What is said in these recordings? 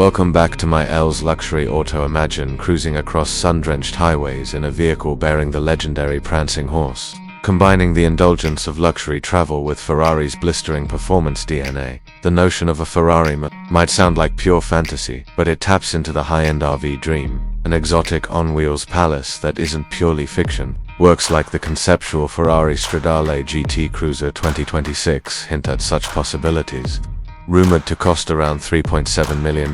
Welcome back to my L's Luxury Auto. Imagine cruising across sun-drenched highways in a vehicle bearing the legendary prancing horse. Combining the indulgence of luxury travel with Ferrari's blistering performance DNA, the notion of a Ferrari might sound like pure fantasy, but it taps into the high-end RV dream. An exotic on-wheels palace that isn't purely fiction. Works like the conceptual Ferrari Stradale GT Cruiser 2026 hint at such possibilities. Rumored to cost around $3.7 million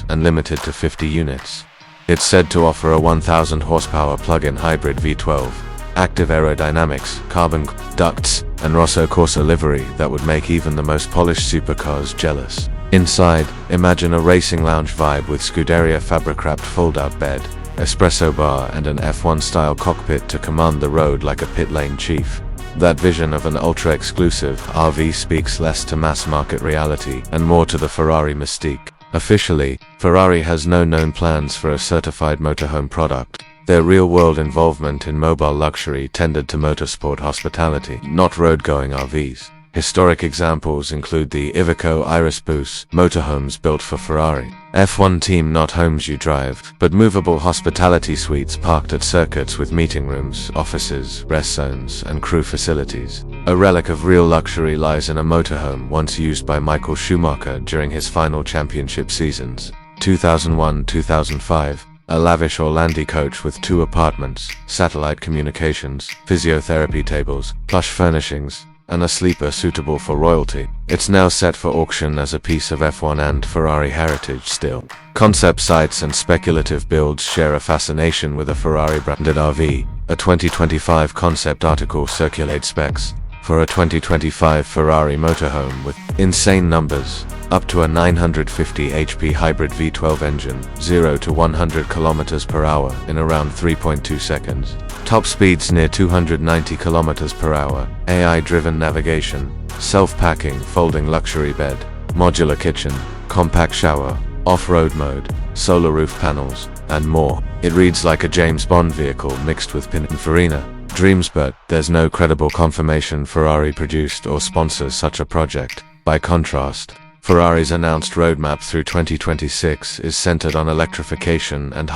and limited to 50 units. It's said to offer a 1,000 horsepower plug-in hybrid V12, active aerodynamics, carbon ducts, and Rosso Corsa livery that would make even the most polished supercars jealous. Inside, imagine a racing lounge vibe with Scuderia fabric-wrapped fold-out bed, espresso bar, and an F1-style cockpit to command the road like a pit lane chief. That vision of an ultra-exclusive RV speaks less to mass-market reality and more to the Ferrari mystique. Officially, Ferrari has no known plans for a certified motorhome product. Their real-world involvement in mobile luxury tended to motorsport hospitality, not road-going RVs. Historic examples include the Iveco Irisbus motorhomes built for Ferrari. F1 team, not homes you drive, but movable hospitality suites parked at circuits with meeting rooms, offices, rest zones, and crew facilities. A relic of real luxury lies in a motorhome once used by Michael Schumacher during his final championship seasons. 2001-2005. A lavish Orlandi coach with 2 apartments, satellite communications, physiotherapy tables, plush furnishings, and a sleeper suitable for royalty. It's now set for auction as a piece of F1 and Ferrari heritage still. Concept sites and speculative builds share a fascination with a Ferrari-branded RV. A 2025 concept article circulates specs for a 2025 Ferrari motorhome with insane numbers, up to a 950 HP hybrid V12 engine, 0 to 100 km per hour in around 3.2 seconds. Top speeds near 290 km per hour, AI-driven navigation, self-packing folding luxury bed, modular kitchen, compact shower, off-road mode, solar roof panels, and more. It reads like a James Bond vehicle mixed with Pininfarina dreams, but there's no credible confirmation Ferrari produced or sponsors such a project. By contrast, Ferrari's announced roadmap through 2026 is centered on electrification and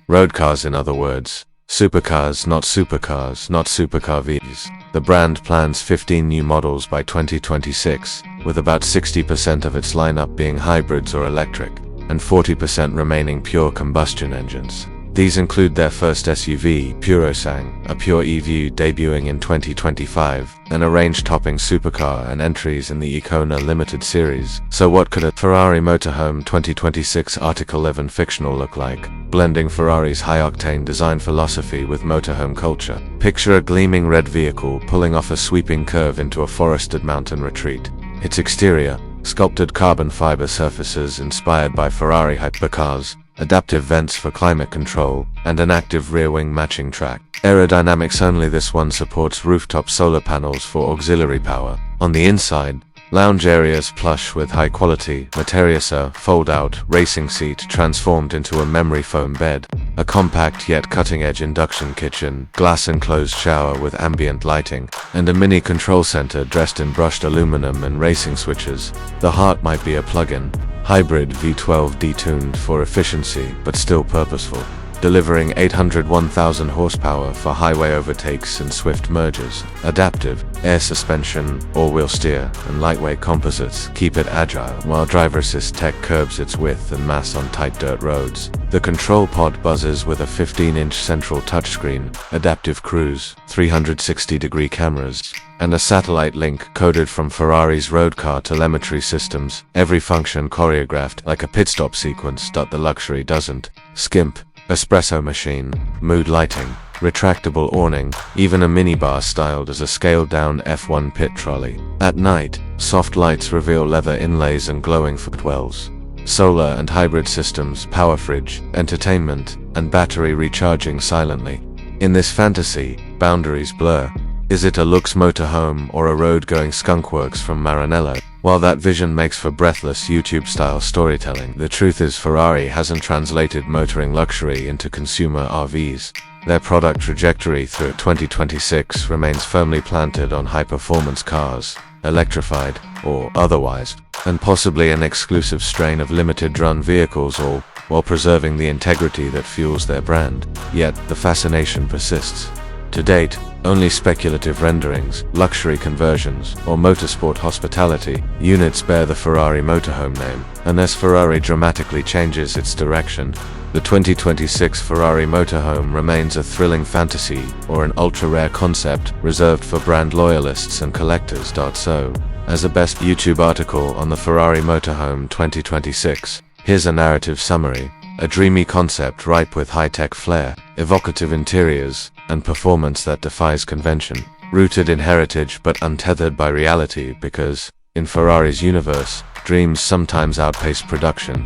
road cars, in other words. Supercars, not supercars, not supercar Vs. The brand plans 15 new models by 2026, with about 60% of its lineup being hybrids or electric, and 40% remaining pure combustion engines. These include their first SUV, Purosang, a pure EV debuting in 2025, and a range-topping supercar and entries in the Icona Limited series. So what could a Ferrari Motorhome 2026 Article 11 fictional look like? Blending Ferrari's high-octane design philosophy with motorhome culture. Picture a gleaming red vehicle pulling off a sweeping curve into a forested mountain retreat. Its exterior, sculpted carbon fiber surfaces inspired by Ferrari hypercars, adaptive vents for climate control, and an active rear wing matching track. Aerodynamics only, this one supports rooftop solar panels for auxiliary power. On the inside, lounge areas plush with high-quality Materiasa fold-out racing seat transformed into a memory foam bed, a compact yet cutting-edge induction kitchen, glass-enclosed shower with ambient lighting, and a mini control center dressed in brushed aluminum and racing switches. The heart might be a plug-in hybrid V12 detuned for efficiency but still purposeful, delivering 801,000 horsepower for highway overtakes and swift mergers. Adaptive air suspension, all-wheel steer, and lightweight composites keep it agile, while driver assist tech curbs its width and mass on tight dirt roads. The control pod buzzes with a 15-inch central touchscreen, adaptive cruise, 360-degree cameras, and a satellite link coded from Ferrari's roadcar telemetry systems, every function choreographed like a pit stop sequence. The luxury doesn't skimp. Espresso machine, mood lighting, retractable awning, even a minibar styled as a scaled-down F1 pit trolley. At night, soft lights reveal leather inlays and glowing footwells. Solar and hybrid systems, power fridge, entertainment, and battery recharging silently. In this fantasy, boundaries blur. Is it a Lux motorhome or a road-going skunkworks from Maranello? While that vision makes for breathless YouTube-style storytelling, the truth is Ferrari hasn't translated motoring luxury into consumer RVs. Their product trajectory through 2026 remains firmly planted on high-performance cars, electrified or otherwise. and possibly an exclusive strain of limited-run vehicles, all while preserving the integrity that fuels their brand. Yet, the fascination persists. To date, only speculative renderings, luxury conversions, or motorsport hospitality units bear the Ferrari Motorhome name, unless Ferrari dramatically changes its direction. The 2026 Ferrari Motorhome remains a thrilling fantasy or an ultra-rare concept reserved for brand loyalists and collectors. So, as a best YouTube article on the Ferrari Motorhome 2026, here's a narrative summary. A dreamy concept ripe with high-tech flair, evocative interiors, and performance that defies convention. Rooted in heritage but untethered by reality because, in Ferrari's universe, dreams sometimes outpace production.